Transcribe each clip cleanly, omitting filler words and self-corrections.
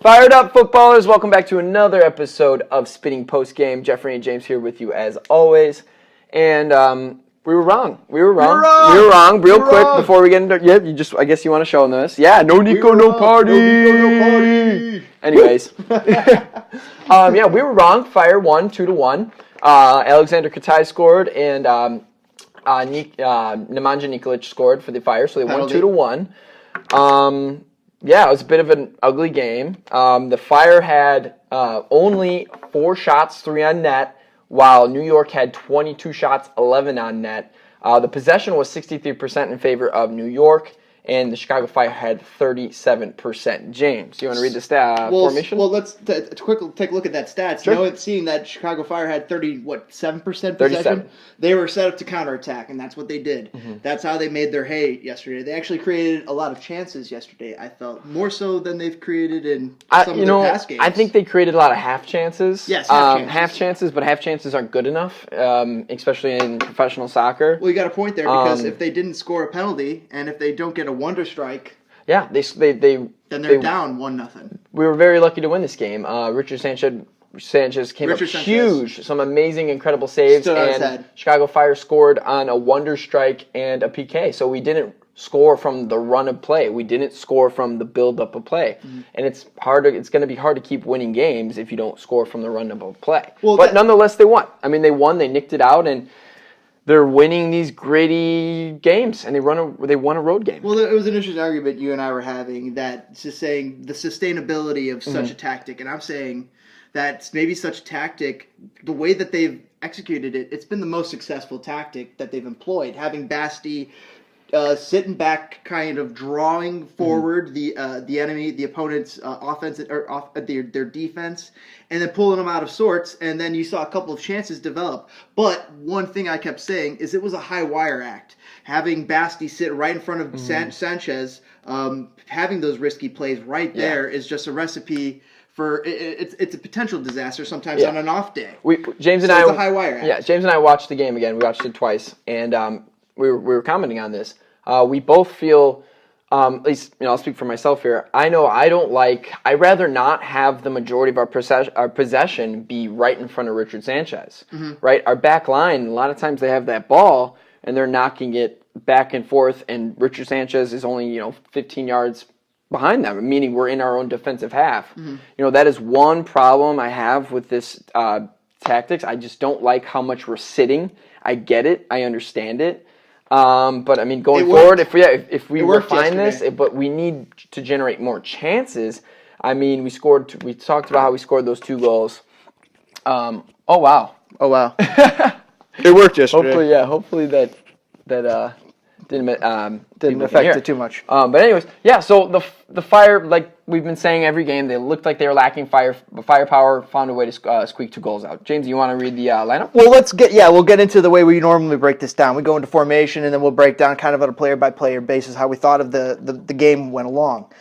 Fired up, footballers. Welcome back to another episode of Spitting Postgame. Jeffrey and James here with you as always. And we were wrong. Real quick, before we get into... Yeah, I guess you want to show them this. Yeah, no Nico, no party. Anyways. We were wrong. Fire won 2-1. Alexander Katai scored, and Nemanja Nikolic scored for the Fire, so they won 2-1. Yeah, it was a bit of an ugly game. The Fire had only 4 shots, 3 on net, while New York had 22 shots, 11 on net. The possession was 63% in favor of New York, and the Chicago Fire had 37%. James, do you want to read the formation? Well, let's quickly take a look at that stats. Sure. Seeing that Chicago Fire had 7% possession? 37. They were set up to counterattack, and that's what they did. Mm-hmm. That's how they made their hay yesterday. They actually created a lot of chances yesterday, I felt. More so than they've created in some of their past games. I think they created a lot of half chances. Yes, half chances, but half chances aren't good enough, especially in professional soccer. Well, you got a point there, because if they didn't score a penalty, and if they don't get a wonder strike, then they're down 1-0. We were very lucky to win this game. Richard Sanchez came up huge, some amazing, incredible saves, and Chicago Fire scored on a wonder strike and a PK. So we didn't score from the run of play. We didn't score from the build up of play, and it's going to be hard to keep winning games if you don't score from the run up of play. But nonetheless, they won. I mean, they won. They nicked it out, and they're winning these gritty games, and they won a road game. Well, it was an interesting argument you and I were having, that just saying the sustainability of such a tactic, and I'm saying that maybe such a tactic, the way that they've executed it, it's been the most successful tactic that they've employed. Having Basti sitting back, kind of drawing forward the enemy, the opponent's offense or their defense, and then pulling them out of sorts. And then you saw a couple of chances develop. But one thing I kept saying is it was a high wire act. Having Basti sit right in front of Sanchez, having those risky plays right there is just a recipe for it's a potential disaster sometimes on an off day. James and it's a high wire act. Yeah, James and I watched the game again. We watched it twice, and we were commenting on this. We both feel, at least I'll speak for myself here. I'd rather not have the majority of our possession be right in front of Richard Sanchez. Right, our back line, a lot of times they have that ball and they're knocking it back and forth, and Richard Sanchez is only 15 yards behind them, meaning we're in our own defensive half. That is one problem I have with this tactics. I just don't like how much we're sitting. I get it, I understand it. But I mean, going forward, if we refine this, but we need to generate more chances. I mean, we talked about how we scored those 2 goals. Oh wow. It worked yesterday. Hopefully that didn't affect it too much. But anyways, so the Fire, like we've been saying every game, they looked like they were lacking firepower, found a way to squeak 2 goals out. James, you want to read the lineup? Well, we'll get into the way we normally break this down. We go into formation, and then we'll break down kind of on a player-by-player basis how we thought of the game went along.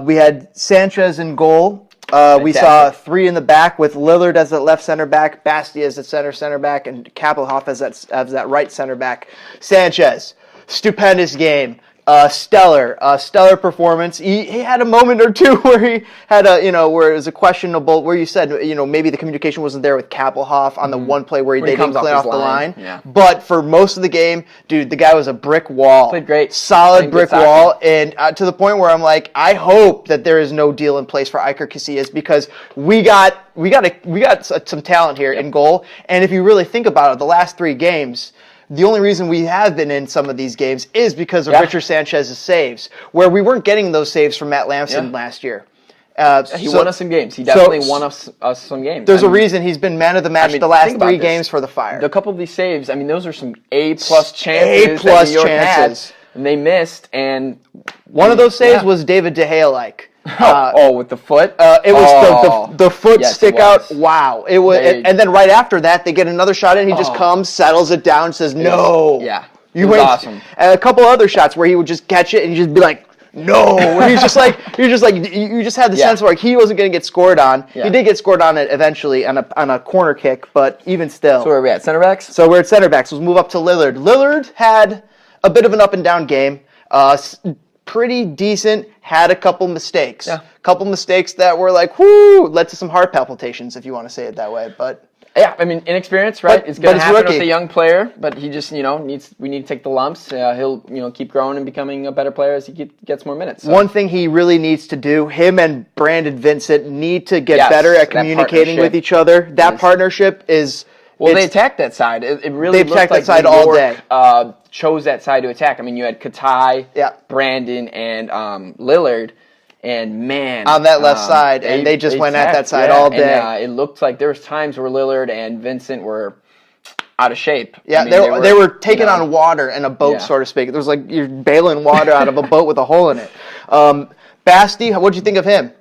We had Sanchez in goal. We saw 3 in the back with Lillard as the left center back, Basti as the center back, and Kapelhoff as that right center back. Sanchez, stupendous game. Stellar performance. He had a moment or two where he had where it was a questionable, where you said, maybe the communication wasn't there with Kapelhoff on the one play where they didn't clean off the line. Yeah. But for most of the game, dude, the guy was a brick wall. Played great. Solid brick wall. And to the point where I'm like, I hope that there is no deal in place for Iker Casillas, because we got some talent here in goal. And if you really think about it, the last 3 games, the only reason we have been in some of these games is because of Richard Sanchez's saves, where we weren't getting those saves from Matt Lamson last year. He won us some games. He definitely won us some games. There's a reason he's been man of the match the last 3 games for the Fire. A couple of these saves, those are some A-plus chances that New York had, and they missed. And one of those saves was David De Gea-like. With the foot? It was the foot stick out. Wow. It was, and then right after that, they get another shot in. He just comes, settles it down, says, no. Yeah. It was awesome. And a couple other shots where he would just catch it and he'd just be like, no. You just had the sense of like he wasn't going to get scored on. Yeah. He did get scored on it eventually on a corner kick, but even still. So where are we at? Center backs? So we're at center backs. Let's move up to Lillard. Lillard had a bit of an up and down game. pretty decent, had a couple mistakes. Yeah. Couple mistakes that were like, whoo, led to some heart palpitations, if you want to say it that way. But yeah, I mean, inexperience, right? It's going to happen rookie. with a young player, but he just, we need to take the lumps. He'll, keep growing and becoming a better player as he gets more minutes. So. One thing he really needs to do, him and Brandon Vincent need to get better at communicating with each other. That partnership is... Well, they attacked that side. It really looked like that side all day. Chose that side to attack. I mean, you had Katai, Brandon, and Lillard. And man, on that left side, and they just went at that side all day. And, it looked like there was times where Lillard and Vincent were out of shape. Yeah, I mean, they were taking on water in a boat, so to speak. It was like you're bailing water out of a boat with a hole in it. Basti, what did you think of him?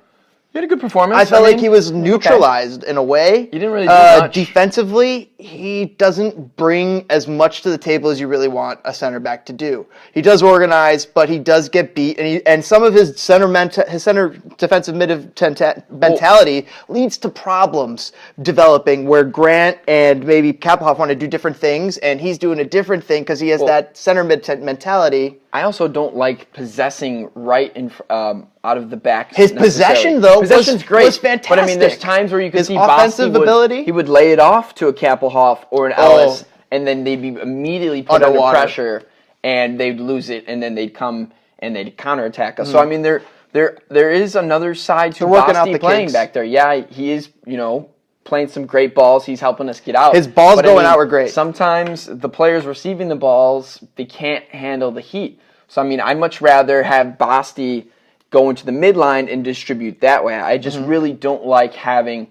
He had a good performance. I felt like he was neutralized in a way. He didn't really do much. Defensively, he doesn't bring as much to the table as you really want a center back to do. He does organize, but he does get beat, and some of his center defensive mentality leads to problems developing where Grant and maybe Kapelhoff want to do different things, and he's doing a different thing because he has that center mid mentality. I also don't like possessing right in out of the back. His possession, though, possession's great, was fantastic. But I mean, there's times where you can see offensive ability. He would lay it off to a Kapelhoff or an Ellis, and then they'd be immediately put under pressure, and they'd lose it, and then they'd come and they'd counterattack us. So I mean, there is another side to Basti playing back there. Yeah, he is, playing some great balls. He's helping us get out. His balls going out were great. Sometimes the players receiving the balls, they can't handle the heat. So, I mean, I'd much rather have Basti go into the midline and distribute that way. I just really don't like having...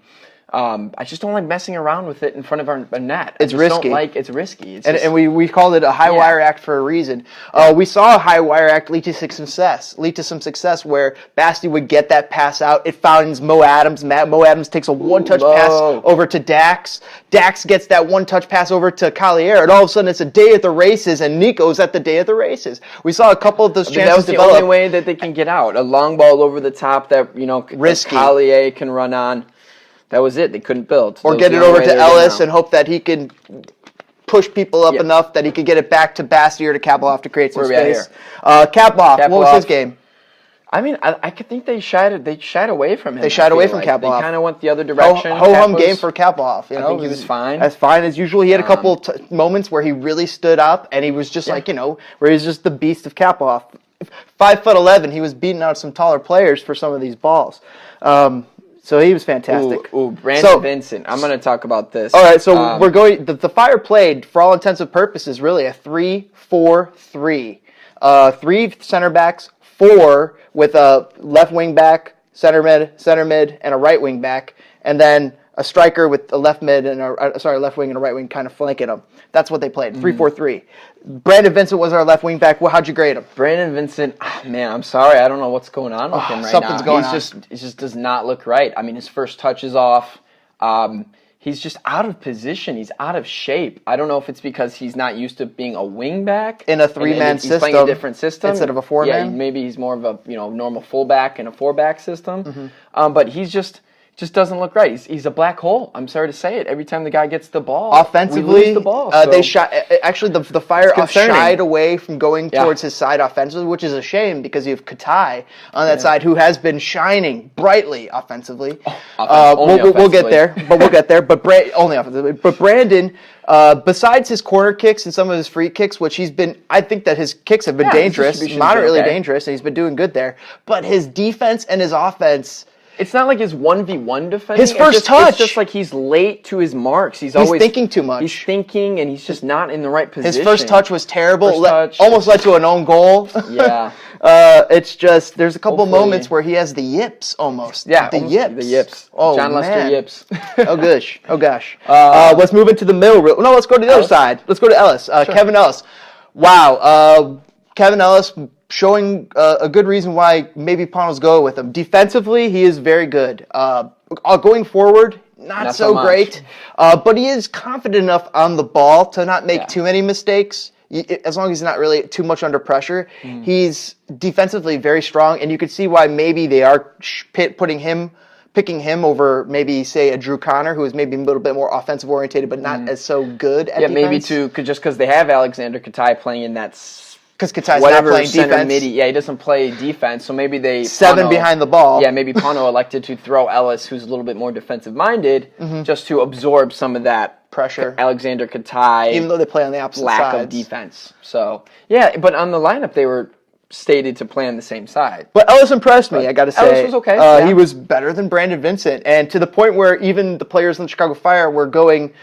I just don't like messing around with it in front of our net. It's risky. It's risky. And we called it a high wire act for a reason. We saw a high wire act lead to some success where Basti would get that pass out. It finds Mo Adams. Mo Adams takes a one-touch pass over to Dax. Dax gets that one-touch pass over to Collier, and all of a sudden it's a day at the races, and Nico's at the day at the races. We saw a couple of those chances develop. That was the only way that they can get out. A long ball over the top that, risky. Collier can run on. That was it. They couldn't build. Or get it over to Ellis and hope that he can push people up enough that he could get it back to Basti or to Kapelhoff to create some space. Kapelhoff, what was his game? I mean, I could think they shied away from him. They shied away from Kapelhoff. They kind of went the other direction. Ho-hum game for Kapelhoff. I think he was fine. As fine as usual. He had a couple moments where he really stood up, and he was just where he's just the beast of Kapelhoff. 5'11", he was beating out some taller players for some of these balls. So he was fantastic. Brandon Vincent. I'm going to talk about this. All right, so we're going. The Fire played, for all intents and purposes, really a 3-4-3. 3 center backs, 4 with a left wing back, center mid, and a right wing back, and then a striker with a left mid and left wing and a right wing kind of flanking them. That's what they played. 3-4-3. Brandon Vincent was our left wing back. How'd you grade him? Brandon Vincent, man, I'm sorry. I don't know what's going on with him right something's now. Going on. It just does not look right. I mean, his first touch is off. He's just out of position. He's out of shape. I don't know if it's because he's not used to being a wing back in a 3-man system. He's playing a different system instead of a 4-man. Yeah, maybe he's more of a normal fullback in a 4-back system. But he's just doesn't look right. He's a black hole. I'm sorry to say it. Every time the guy gets the ball, offensively, we lose the ball. They shot. Actually, the Fire shied away from going towards his side offensively, which is a shame because you have Katai on that side who has been shining brightly offensively. We'll get there, But only offensively. But Brandon, besides his corner kicks and some of his free kicks, which I think that his kicks have been dangerous, moderately dangerous, and he's been doing good there. But his defense and his offense. It's not like his 1v1 defending. His first touch. It's just like he's late to his marks. He's always thinking too much. He's thinking, and he's just not in the right position. His first touch was terrible. Almost led to an own goal. Yeah. It's just, there's a couple moments where he has the yips almost. Yeah. The yips. Oh, John Lester yips. Oh, gosh. Let's move into the middle. No, let's go to the other side. Let's go to Ellis. Sure. Kevin Ellis. Wow. Kevin Ellis showing a good reason why maybe Panos go with him. Defensively, he is very good. Going forward, not so great. But he is confident enough on the ball to not make too many mistakes. As long as he's not really too much under pressure. He's defensively very strong, and you can see why maybe they are picking him over maybe, say, a Drew Connor, who is maybe a little bit more offensive orientated, but not as so good at defense. Maybe just because they have Alexander Katai playing in that Because Katai's not whatever playing center defense. midi. Yeah, he doesn't play defense, so maybe they 7 behind the ball. Yeah, maybe Pano elected to throw Ellis, who's a little bit more defensive minded, just to absorb some of that Pressure. Alexander Katai, Even though they play on the opposite lack sides. of defense. So yeah, but on the lineup they were stated to play on the same side. But Ellis impressed me, I got to say. Ellis was okay, yeah. He was better than Brandon Vincent, and to the point where even the players in the Chicago Fire were going.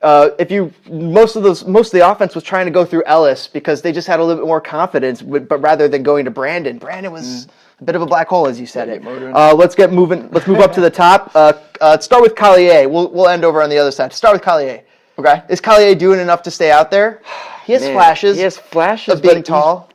Most of the offense was trying to go through Ellis because they just had a little bit more confidence, but rather than going to Brandon. Brandon was a bit of a black hole, as you said it. Let's get moving. Let's move up to the top. Start with Collier. We'll end over on the other side. Start with Collier. Okay. Is Collier doing enough to stay out there? He has flashes. He has flashes of being tall.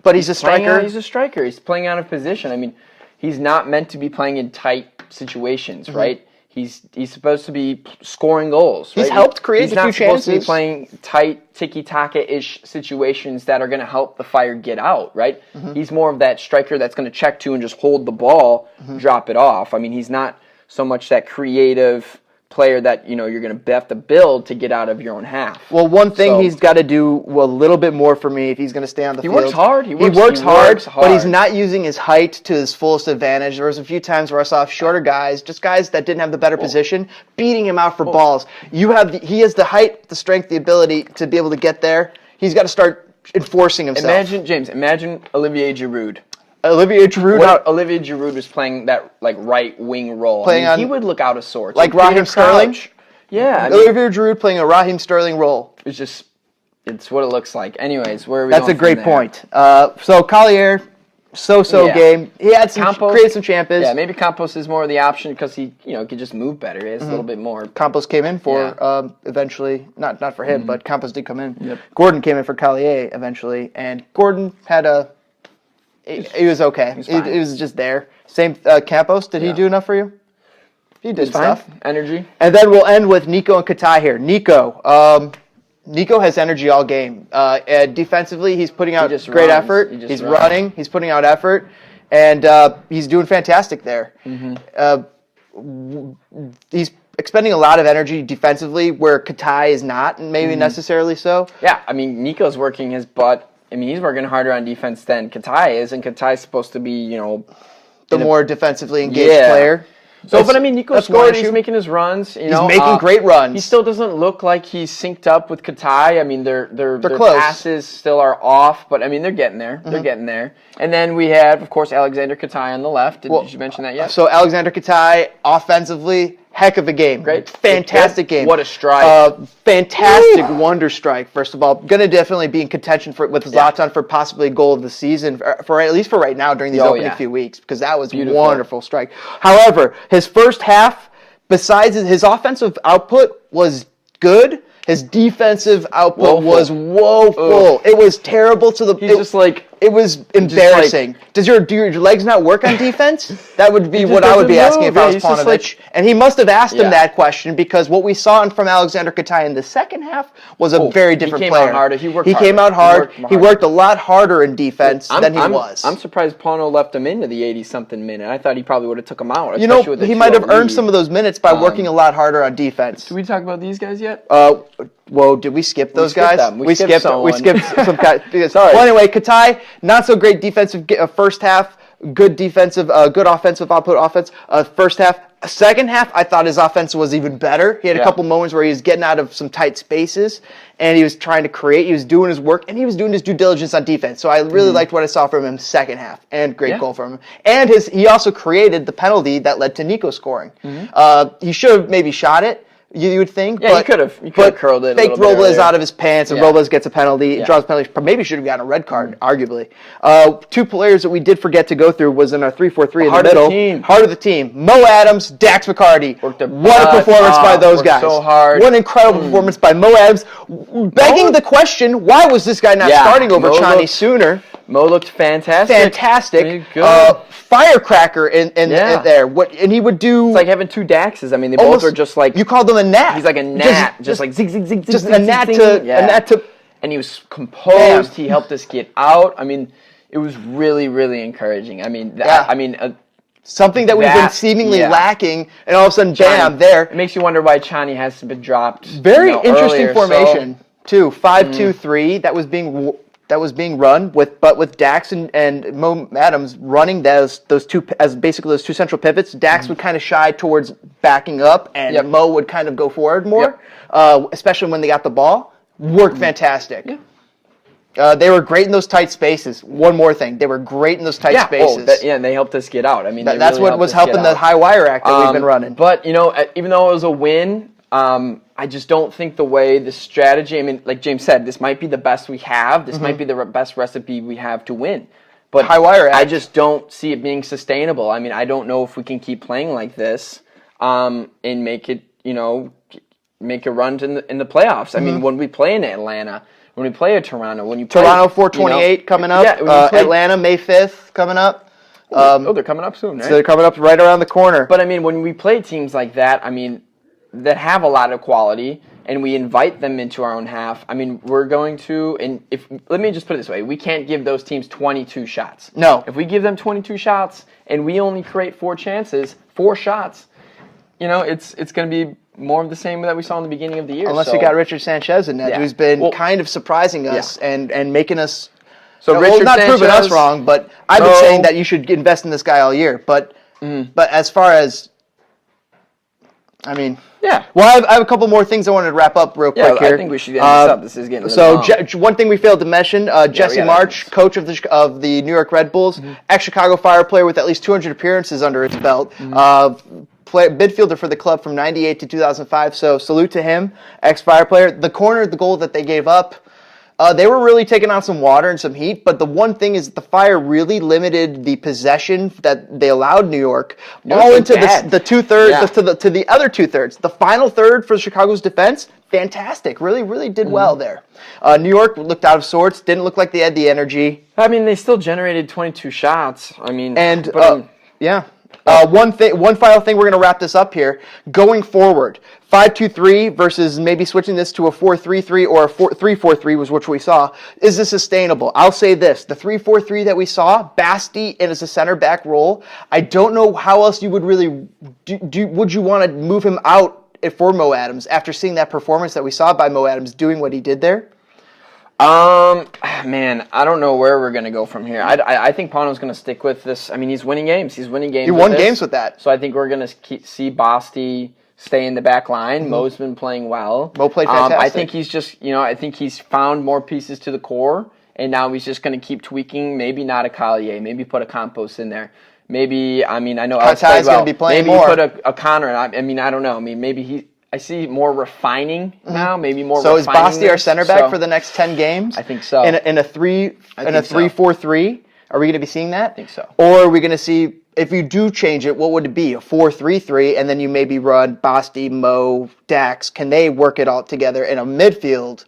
But he's a striker. He's a striker. He's playing out of position. I mean, he's not meant to be playing in tight situations, right? He's supposed to be scoring goals. Right? He's helped create He's a few not supposed chances. to be playing tight, tiki-taka-ish situations that are going to help the Fire get out, right? He's more of that striker that's going to check to and just hold the ball, drop it off. I mean, he's not so much that creative player that you're going to have to build to get out of your own half. Well, one thing he's got to do a little bit more for me if he's going to stay on the field. He works hard. He works hard, but he's not using his height to his fullest advantage. There was a few times where I saw shorter guys, just guys that didn't have the better position, beating him out for balls. He has the height, the strength, the ability to be able to get there. He's got to start enforcing himself. Imagine Olivier Giroud. Olivier Giroud. Olivier Giroud was playing that right wing role. He would look out of sorts. Like Raheem Sterling? Yeah. Olivier Giroud playing a Raheem Sterling role. It's what it looks like. Anyways, where are we That's going a great from there? point. So Collier, game. He had created some champions. Yeah, maybe Campos is more of the option because he could just move better. He has a little bit more. Campos came in for eventually, not for him, but Campos did come in. Yep. Gordon came in for Collier eventually, and Gordon had he was okay. He was just there. Same Campos. Did he do enough for you? He did stuff. Energy. And then we'll end with Nico and Katai here. Nico has energy all game. Defensively, he's putting out great effort. He's running. He's putting out effort, and he's doing fantastic there. He's expending a lot of energy defensively, where Katai is not, maybe necessarily so. Yeah, I mean, Nico's working his butt. I mean, he's working harder on defense than Katai is, and Katai's supposed to be, the more defensively engaged player. So, but I mean, Nico's scored. He's making his runs. He's making great runs. He still doesn't look like he's synced up with Katai. I mean, their close. passes still are off, but I mean, they're getting there. They're getting there. And then we have, of course, Alexander Katai on the left. Did you mention that yet? So Alexander Katai, offensively, heck of a game. Great. Fantastic game. What a strike. Fantastic wonder strike, first of all. Going to definitely be in contention with Zlatan for possibly a goal of the season, for at least for right now during these opening few weeks, because that was a wonderful strike. However, his first half, besides his offensive output was good, his defensive output was woeful. It was terrible to the... It was embarrassing. Do your legs not work on defense? That would be what I would be asking if I was Paunovic. And he must have asked him that question, because what we saw from Alexander Katai in the second half was a very different player. He came out harder. He came out hard. He worked a lot harder in defense than he was. I'm surprised Pauno left him into the 80-something minute. I thought he probably would have took him out. He might have earned some of those minutes by working a lot harder on defense. Did we talk about these guys yet? Whoa, did we skip those guys? We skipped some guys. Sorry. Well, anyway, Katai, not so great defensive first half, good offensive output first half. Second half, I thought his offense was even better. He had a couple moments where he was getting out of some tight spaces, and he was trying to create. He was doing his work, and he was doing his due diligence on defense. So I really liked what I saw from him second half, and great goal from him. And he also created the penalty that led to Nico scoring. He should have maybe shot it. You would think, he could have curled it. Faked Robles out of his pants, and Robles gets a penalty, draws penalties. Maybe should have gotten a red card, arguably. Two players that we did forget to go through was in our 3-4-3 in the middle. Heart of the team. Mo Adams, Dax McCarty. What a performance by those guys! So hard. What an incredible performance by Mo Adams. Begging the question, why was this guy not starting over Chani sooner? Mo looked fantastic. Fantastic. Firecracker in there. And he would do... It's like having two Daxes. I mean, they both are just like... You called him a gnat. He's like a gnat. Just like zig, zig, zig, just zig, a gnat to... And he was composed. He helped us get out. I mean, it was really, really encouraging. I mean, something that we've been seemingly lacking, and all of a sudden, bam, there. It makes you wonder why Chani hasn't been dropped. Very interesting formation, too. 5-2-3. That was being that was being run with Dax and Mo Adams running those two as basically those two central pivots. Dax would kind of shy towards backing up, and Mo would kind of go forward more, especially when they got the ball. Worked fantastic. Yeah. They were great in those tight spaces. One more thing, they were great in those tight spaces. And they helped us get out. I mean, that's what was helping the high wire act that we've been running. But even though it was a win, I just don't think the way the strategy. I mean, like James said, this might be the best we have. This might be the best recipe we have to win. But high wire act, I just don't see it being sustainable. I mean, I don't know if we can keep playing like this and make it, make a run in the playoffs. I mean, when we play in Atlanta. When we play at Toronto, Toronto 428 coming up, Atlanta May 5th coming up. They're coming up soon, right? So they're coming up right around the corner. But I mean, when we play teams like that, I mean, that have a lot of quality, and we invite them into our own half. I mean, we're going to, and let me just put it this way: we can't give those teams 22 shots. No. If we give them 22 shots and we only create 4 chances, 4 shots, it's going to be more of the same that we saw in the beginning of the year. Unless you got Richard Sanchez in that, who's been kind of surprising us and making us. So Richard not Sanchez, proving us wrong, but I've been saying that you should invest in this guy all year. But as far as, I mean, well, I have a couple more things I wanted to wrap up real quick here. I think we should end this up. This is getting one thing we failed to mention: Jesse March, coach of the New York Red Bulls, ex-Chicago Fire player with at least 200 appearances under his belt. Midfielder for the club from 98 to 2005, so salute to him, ex-Fire player. The goal that they gave up, they were really taking on some water and some heat, but the one thing is the Fire really limited the possession that they allowed New York all into the two-thirds, to the other two-thirds. The final third for Chicago's defense, fantastic, really did well there. New York looked out of sorts, didn't look like they had the energy. I mean, they still generated 22 shots. I mean, one final thing, we're going to wrap this up here. Going forward, 5-2-3 versus maybe switching this to a 4-3-3 or a 3-4-3 was which we saw. Is this sustainable? I'll say this. The 3-4-3 that we saw, Basti in as a center back role, I don't know how else you would really would you want to move him out for Mo Adams after seeing that performance that we saw by Mo Adams doing what he did there? Man, I don't know where we're going to go from here. I think Pano's going to stick with this. I mean, he's winning games. He won games with that. So I think we're going to see Basti stay in the back line. Mo's been playing well. Mo played fantastic. I think he's just, I think he's found more pieces to the core, and now he's just going to keep tweaking. Maybe not a Collier. Maybe put a Campos in there. Maybe, I know Alex played well. Be playing maybe more. Put a Connor. I don't know. I mean, maybe I see more refining now, maybe more. So is Basti our center back for the next 10 games? I think so. In a 3-4-3, are we going to be seeing that? I think so. Or are we going to see, if you do change it, what would it be? A 4-3-3, and then you maybe run Basti, Mo, Dax. Can they work it all together in a midfield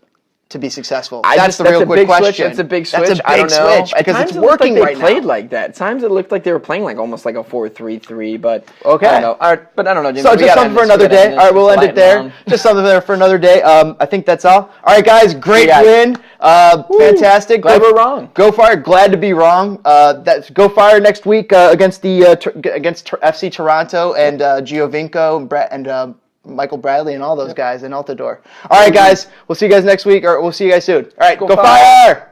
to be successful? That's the real quick question. That's a big switch. That's a I big don't know. switch because it's working right now. They played like that. At times it looked like they were playing like almost like a 4-3-3, but okay. I don't know. All right, but I don't know, James. So just something for another day. All right, we'll end it there. Just something there for another day. I think that's all. All right, guys, great win. Fantastic. Glad we're wrong. Go Fire. Glad to be wrong. Go Fire next week against FC Toronto and Giovinco and Michael Bradley and all those guys in Altador. All right, guys. We'll see you guys next week, or we'll see you guys soon. All right, go Fire!